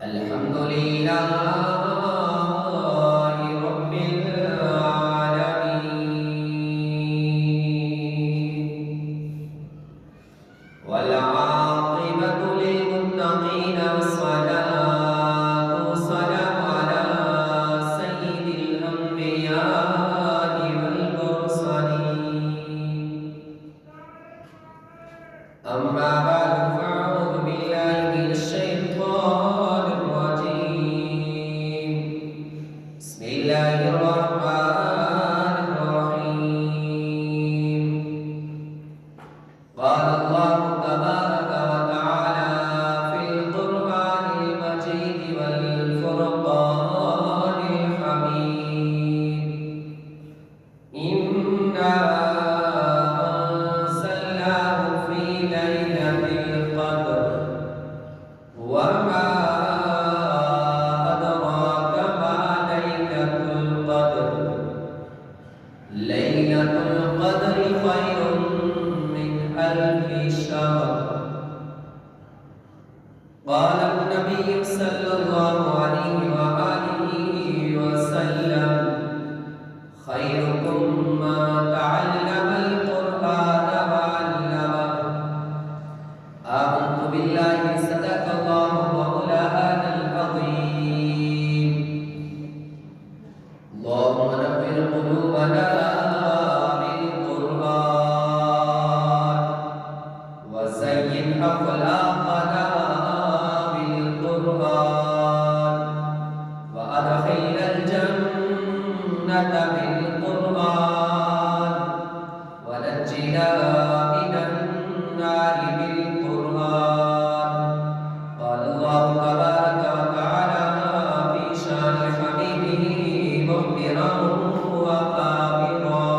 الحمد لله رب العالمين والعاقبة للمتقين والصلاة والسلام على سيد الأنبياء والمرسلين أما بعد فأعوذ بالله من الشيطان الرجيم بسم الله الرحمن الرحيم قال الله تبارك وتعالى في القرآن المجيد والفرقان الحميد إنا أنزلناه في ليلة القدر وما أدراك ما ليلة القدر ليلة القدر خير من ألف شهر قال النبي صلى الله عليه وآله وسلم خيركم من تعلم القرآن وعلمه آمنت بالله صدق الله مولانا العظيم اللهم نور قلوبنا بالقرآن وزين أخلاقنا بالقرآن وأدخلنا الجنة بالقرآن ونجنا من النار بالقرآن قال الله تبارك وتعالى في شان حبيبه مخبرا وآمرا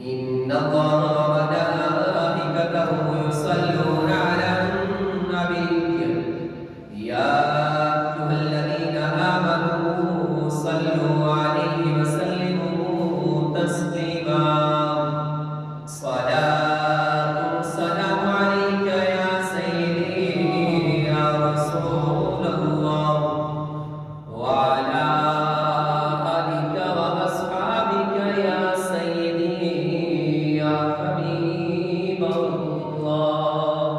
إن الله وملائكته يصلون على النبي يا أيها الذين آمنوا صلوا عليه وسلموا تسليما صلاة والسلام عليك يا سيدي يا رسول الله وعلى آلك وأصحابك يا سيدي يا حبيب الله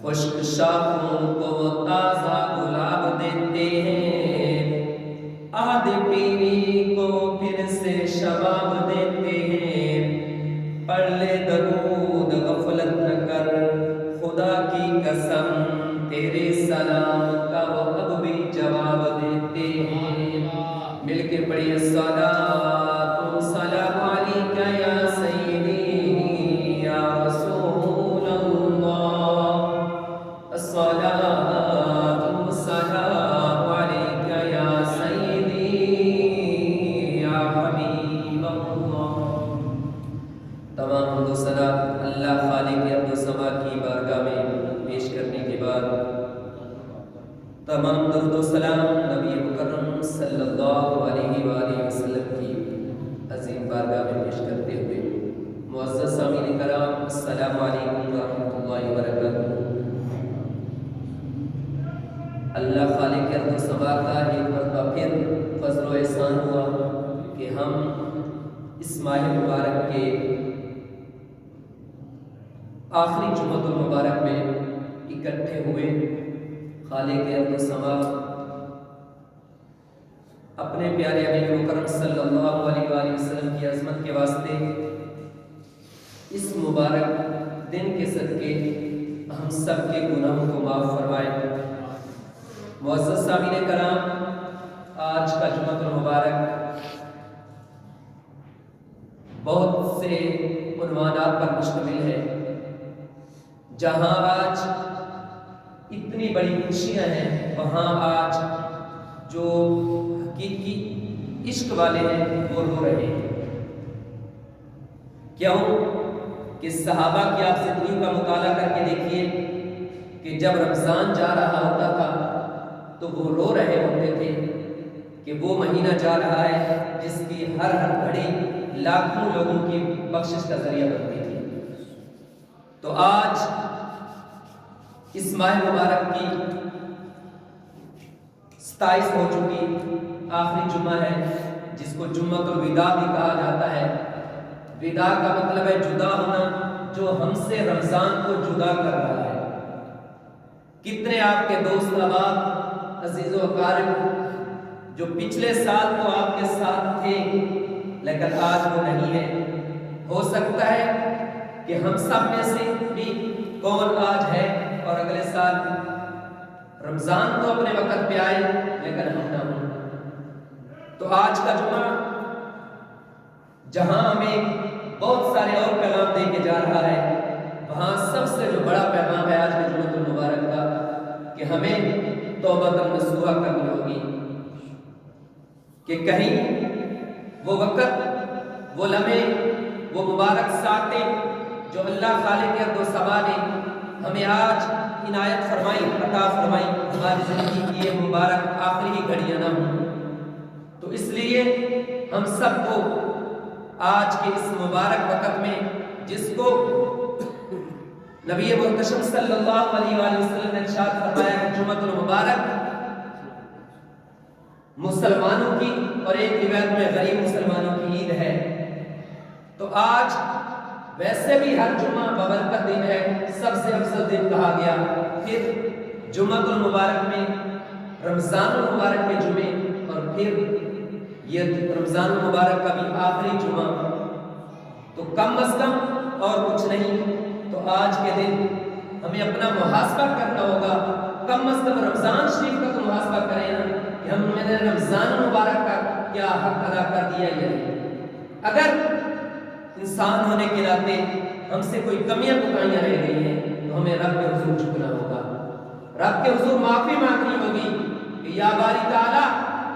خشک شاخوں کو تازہ گلاب دیتے ہیں عہد پیری کو پھر سے شباب دیتے ہیں پڑھ لے درود غفلت نہ کر خدا کی قسم تیرے سلام کا وہ اب بھی جواب دیتے ہیں مل کے پڑھیے صلاۃ و سلام علیک یا سیدی یا رسول اللہ الصلاۃ والسلام علیک یا سیدی یا حبیب اللہ تمام حمد و ثنا اللہ خالق ارض و سما کی بارگاہ میں پیش کرنے کے بعد تمام درود و سلام نبی مکرم صلی اللہ علیہ وآلہ وسلم کی عظیم بارگاہ میں پیش کرتے ہوئے معزز سامعین کرام السلام علیکم ورحمۃ اللہ وبرکاتہ اللہ خالق ارض و سما کا ایک مرتبہ پھر فضل و احسان ہوا کہ ہم اس ماہ مبارک کے آخری جمعۃ المبارک میں اکٹھے ہوئے خالق ارض و سما اپنے پیارے نبی مکرم صلی اللہ علیہ وآلہ وسلم کی عظمت کے واسطے اس مبارک دن کے صدقے ہم سب کے گناہوں کو معاف فرمائے معزز سامعین کرام آج کا جمعۃ المبارک بہت سے عنوانات پر مشتمل ہے جہاں آج اتنی بڑی خوشیاں ہیں وہاں آج جو حقیقی عشق والے ہیں وہ رو رہے ہیں کیوں کہ صحابہ کی آپ زندگیوں کا مطالعہ کر کے دیکھیے کہ جب رمضان جا رہا ہوتا تھا تو وہ رو رہے ہوتے تھے کہ وہ مہینہ جا رہا ہے جس کی ہر گھڑی لاکھوں لوگوں کی بخشش کا ذریعہ بنتی تھی۔ تو آج اس ماہ مبارک کی 27 ہو چکی، آخری جمعہ ہے جس کو جمعۃ الوداع بھی کہا جاتا ہے۔ وداع کا مطلب ہے جدا ہونا، جو ہم سے رمضان کو جدا کر رہا ہے۔ کتنے آپ کے دوست احباب، عزیز و اقارب جو پچھلے سال تو آپ کے ساتھ تھے لیکن آج وہ نہیں ہے۔ ہو سکتا ہے کہ ہم سب میں سے بھی کون آج ہے اور اگلے سال رمضان تو اپنے وقت پہ آئے لیکن ہم نہ ہوں۔ تو آج کا جمعہ جہاں ہمیں بہت سارے اور پیغام دے کے جا رہا ہے، وہاں سب سے جو بڑا پیغام ہے آج کے جمعۃ المبارک کا کہ ہمیں توبۃ نصوحہ کرنی ہوگی، کہ کہیں وہ وقت، وہ لمحے، وہ مبارک ساعتیں جو اللہ خالق ارض و سما نے ہمیں آج عنایت فرمائی، عطا فرمائی، ہماری زندگی کی یہ مبارک آخری ہی گھڑیاں نہ ہوں۔ تو اس لیے ہم سب کو آج کے اس مبارک وقت میں، جس کو نبی محتشم صلی اللہ علیہ وآلہ وسلم نے ارشاد فرمایا کہ جمعۃ المبارک مسلمانوں کی اور ایک روایت میں غریب مسلمانوں کی عید ہے، تو آج ویسے بھی ہر جمعہ بابرکت دن ہے، سب سے افضل دن کہا گیا، پھر جمعۃ المبارک میں رمضان المبارک کے جمعے، اور پھر یہ رمضان المبارک کا بھی آخری جمعہ، تو کم از کم اور کچھ نہیں تو آج کے دن ہمیں اپنا محاسبہ کرنا ہوگا۔ کم از کم رمضان شریف کا تو محاسبہ کریں نا کہ ہم نے رمضان المبارک کا کیا حق ادا کر دیا یا نہیں۔ اگر انسان ہونے کے ناطے ہم سے کوئی کمیاں کوتاہیاں رہ گئی ہیں تو ہمیں رب کے حضور جھکنا ہوگا، رب کے حضور معافی مانگنی ہوگی کہ یا باری تعالیٰ،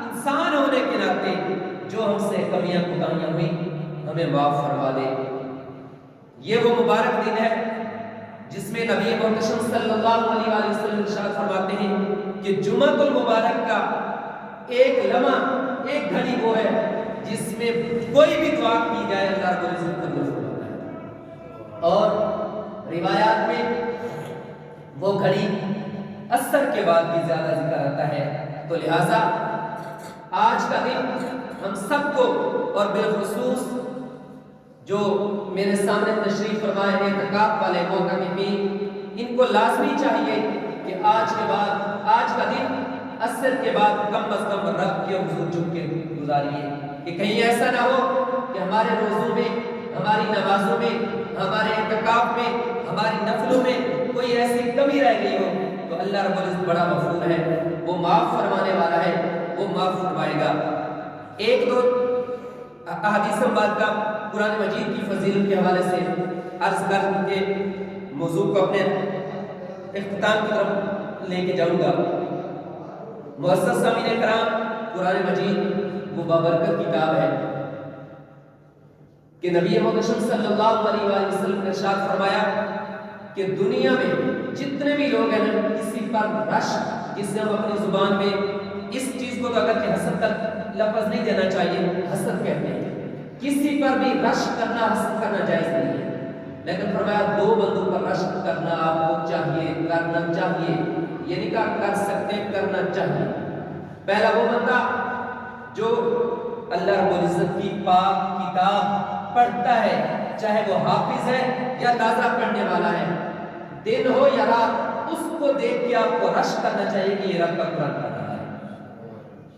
انسان ہونے کے ناطے جو ہم سے کمیاں کوتاہیاں ہوئی ہمیں معاف فرما دے۔ یہ وہ مبارک دن ہے جس میں نبی محتشم صلی اللہ علیہ وآلہ وسلم ارشاد فرماتے ہیں کہ جمعۃ المبارک کا ایک لمحہ، ایک گھڑی وہ ہے جس میں کوئی بھی دعا کی جائے اللہ رب العزت قبول فرماتا ہے۔ اور روایات میں وہ گھڑی عصر کے بعد بھی زیادہ ذکر آتا ہے۔ تو لہٰذا آج کا دن ہم سب کو، اور بالخصوص جو میرے سامنے تشریف فرمائے اعتکاف والے معتکفین، ان کو لازمی چاہیے کہ آج کے بعد، آج کا دن عصر کے بعد کم از کم رب کے حضور جھک کے گزاریے، کہ کہیں ایسا نہ ہو کہ ہمارے روزوں میں، ہماری نمازوں میں، ہمارے اعتکاف میں، ہماری نفلوں میں کوئی ایسی کمی رہ گئی ہو تو اللہ رب العزت بڑا غفور ہے، وہ معاف فرمانے والا ہے، وہ معاف فرمائے گا۔ ایک دو احادیث مبارکہ قرآن مجید کی فضیلت کے حوالے سے عرض کر کے موضوع کو اپنے اختتام کی طرف لے کے جاؤں گا۔ معزز سامعین کرام، قرآن مجید وہ بابرکت کتاب ہے کہ نبی محتشم صلی اللہ علیہ وآلہ وسلم نے ارشاد فرمایا کہ دنیا میں جتنے بھی لوگ ہیں کسی پر رشک، جس سے ہم اپنی زبان میں اس چیز کو تو اگر کہ حسد کا لفظ نہیں دینا چاہیے، حسد کہتے ہیں، کسی پر بھی رشک کرنا، حسد کرنا جائز نہیں ہے، لیکن فرمایا دو بندوں پر رشک کرنا آپ کو چاہیے، کرنا چاہیے، یہ نہیں کہا کر سکتے، کرنا چاہیے۔ پہلا وہ بندہ جو اللہ رب العزت کی پاک کتاب پڑھتا ہے، چاہے وہ حافظ ہے یا تازہ پڑھنے والا ہے، دن ہو یا رات، اس کو دیکھ کے آپ کو رشک کرنا چاہیے کہ یہ رب کا قرآن پڑھ رہا ہے۔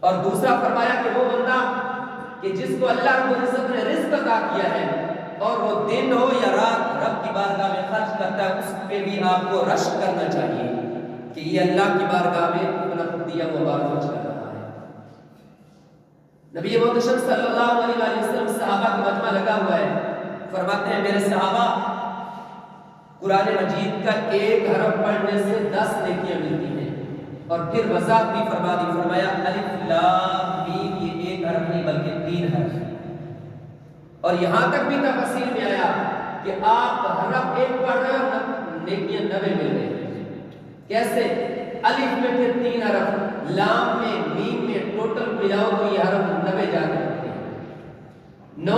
اور دوسرا فرمایا کہ وہ بندہ کہ جس کو اللہ رب العزت نے رزق عطا کیا ہے اور وہ دن ہو یا رات رب کی بارگاہ میں خرچ کرتا ہے، اس پہ بھی آپ کو رشک کرنا چاہیے کہ یہ اللہ کی بارگاہ میں اپنا دیا ہوا مال خرچ کر رہا ہے۔ نبی محتشم صلی اللہ علیہ وآلہ وسلم صحابہ کا مجمع لگا ہوا ہے، فرماتے ہیں میرے صحابہ، قرآن مجید کا ایک حرف پڑھنے سے 10 نیکیاں ملتی ہیں، اور پھر وضاحت بھی فرما دی، فرمایا الف لام میم، یہ ایک حرف نہیں بلکہ 3 حرف، اور یہاں تک بھی تفصیل میں آیا کہ آپ حرف ایک پڑھ رہے ہیں اور نیکیاں 90 مل رہی ہیں۔ کیسے؟ الف میں پھر 3 حرف، لام میں، میم میں، ٹوٹل ملاؤ تو یہ حرف 90 جا کے ہوتے ہیں۔ 9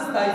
27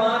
5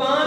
5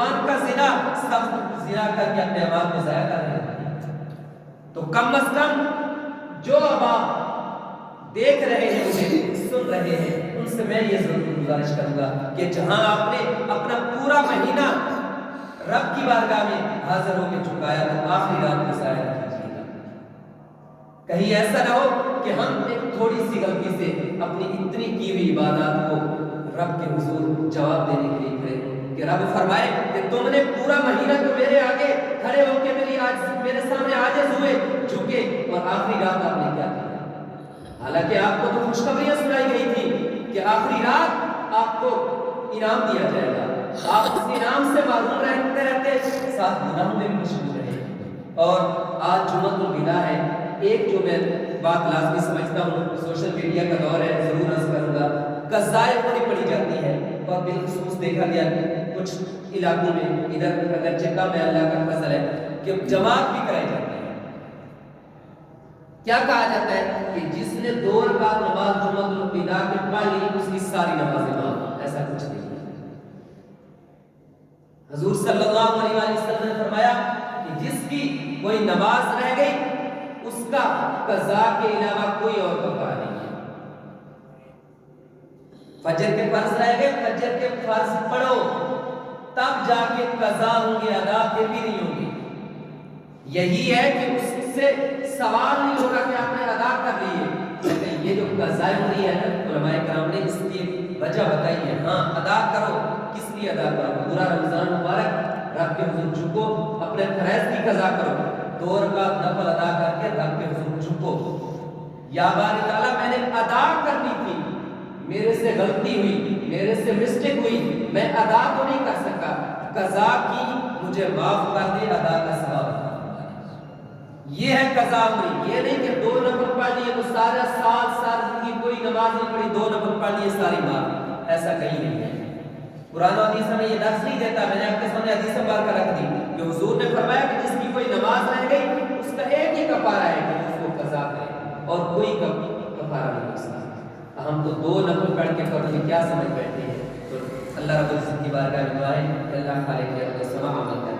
نوجوان کا زنا، سب زنا کر کے اپنے اولاد کو ضائع کر رہے ہیں، تو کم از کم جو اب آپ دیکھ رہے ہیں، مجھے سن رہے ہیں، ان سے میں یہ ضرور گزارش کروں گا کہ جہاں آپ نے اپنا پورا مہینہ رب کی بارگاہ میں حاضر ہو کے چکایا، تو آخری رات کو ضائع نہ کیجیے گا۔ کہیں ایسا نہ ہو کہ ہم ایک تھوڑی سی غلطی سے اپنی اتنی کی ہوئی عبادات کو رب کے حضور جواب دینے کے لیے کریں کہ رب فرمائے کہ تم نے پورا مہینہ تو میرے آگے کھڑے ہو کے میرے سامنے عاجز ہوئے، جھکے، اور آخری رات آپ نے کیا کیا؟ حالانکہ آپ کو تو خوشخبریاں سنائی گئی تھی کہ آخری رات آپ کو انعام دیا جائے گا، آپ اس انعام سے معروم رہتے ساتھ گناہوں میں بھی مشغول رہے۔ اور آج جمعۃ الوداع ہے، ایک جو میں بات لازمی سمجھتا ہوں، سوشل میڈیا کا دور ہے، ضرور عرض کروں گا، قضائے عمری پڑھی جاتی ہے، اور بالخصوص دیکھا گیا کچھ علاقوں میں، ادھر اگرچہ کم ہے، اللہ کا فضل ہے کہ جماعت بھی کرائی جاتی ہے۔ کیا کہا جاتا ہے کہ جس نے 2 رکعت نماز جمعۃ الوداع کے پڑھ لی، اس کی ساری نمازیں معاف۔ ایسا کچھ نہیں ہے۔ حضور صلی اللہ علیہ وسلم نے فرمایا کہ جس کی کوئی نماز رہ گئی، اس کا قضا کے علاوہ کوئی اور کفارہ نہیں ہے۔ فجر کے فرض رہ گئے، فجر کے فرض پڑھو، تب جا کے قضا ہوں گے، ادا پھر بھی نہیں ہوں گے۔ یہی ہے کہ اس سے سوال نہیں ہوگا کہ آپ نے ادا کر لیے، لیکن یہ جو قضا عمری ہے نا، علماء کرام نے اس کی وجہ بتائی ہے۔ ہاں ادا کرو، کس لیے ادا کرو؟ پورا رمضان مبارک رب کے حضور جھکو، اپنے فرائض کی قضا کرو، 2 رکعت نفل ادا کر کے رب کے حضور جھکو، یا باری تعالیٰ میں نے ادا کرنی تھی، میرے سے غلطی ہوئی، میرے سے مسٹیک ہوئی، میں ادا تو نہیں کر سکا، قضا کی، مجھے معاف کر دے، ادا کا ثواب۔ یہ ہے قضا عمری۔ یہ نہیں کہ 2 نفل پڑھ لیے تو سارا سال ساری زندگی کوئی نماز نہیں پڑھی، 2 نفل پڑھ لیے ساری معاف، ایسا کہیں نہیں ہے۔ قرآن و حدیث میں یہ درس نہیں دیتا، میں نے آپ کے سامنے حدیث بار کر رکھ دی کہ حضور نے فرمایا کہ جس کی کوئی نماز رہ گئی، اس کا ایک ہی کفارہ ہے کہ اس کو قضا کرے، اور کوئی کفارہ نہیں اس کا۔ ہم تو 2 نفل پڑھ کے پڑھ کے کیا سمجھ بیٹھے ہیں؟ تو اللہ رب العزت کی بارگاہ میں دعا ہے کہ اللہ خالق کے سما عمل کرے۔